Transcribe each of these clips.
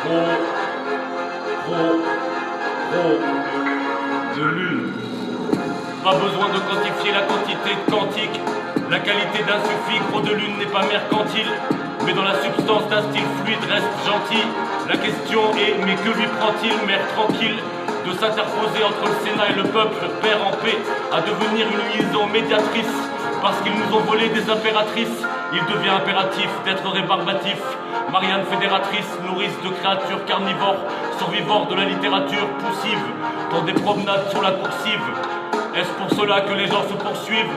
Trop de lune. Pas besoin de quantifier la quantité de quantique. La qualité d'un suffixe, trop de lune n'est pas mercantile. Mais dans la substance d'un style fluide reste gentil. La question est, mais que lui prend-il, mère tranquille, de s'interposer entre le Sénat et le peuple, père en paix, à devenir une liaison médiatrice. Parce qu'ils nous ont volé des impératrices, il devient impératif d'être rébarbatif. Marianne fédératrice, nourrice de créatures carnivores, survivores de la littérature poussive, dans des promenades sur la coursive. Est-ce pour cela que les gens se poursuivent?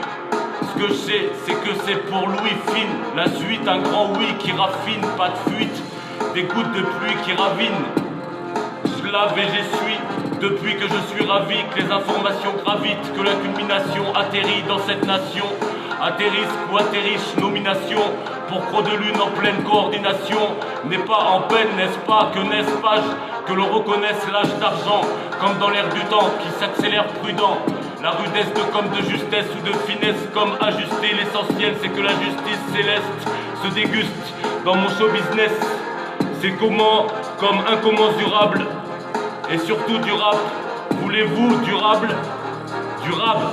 Ce que je sais, c'est que c'est pour Louis Fine. La suite, un grand oui qui raffine, pas de fuite, des gouttes de pluie qui ravinent. Je lave et j'essuie, depuis que je suis ravi, que les informations gravitent, que la culmination atterrit dans cette nation. Atterrisse ou atterriche, nomination pour Croc de Lune en pleine coordination. N'est pas en peine, n'est-ce pas, que n'est-ce pas que l'on reconnaisse l'âge d'argent, comme dans l'air du temps qui s'accélère prudent. La rudesse de comme de justesse ou de finesse comme ajuster. L'essentiel c'est que la justice céleste se déguste dans mon show business. C'est comment, comme incommensurable et surtout durable. Voulez-vous durable? Durable.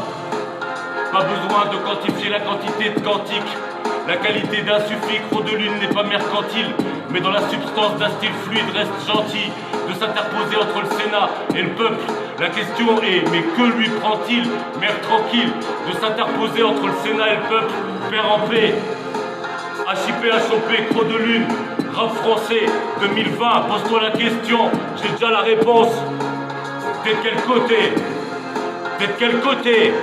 Pas besoin de quantifier la quantité de quantique. La qualité d'un suffixe, Croc de Lune n'est pas mercantile. Mais dans la substance d'un style fluide reste gentil de s'interposer entre le Sénat et le peuple. La question est, mais que lui prend-il, mère tranquille, de s'interposer entre le Sénat et le peuple, père en paix. HIP, HOP, Croc de Lune, rap français 2020, pose-toi la question, j'ai déjà la réponse. T'es de quel côté? T'es de quel côté?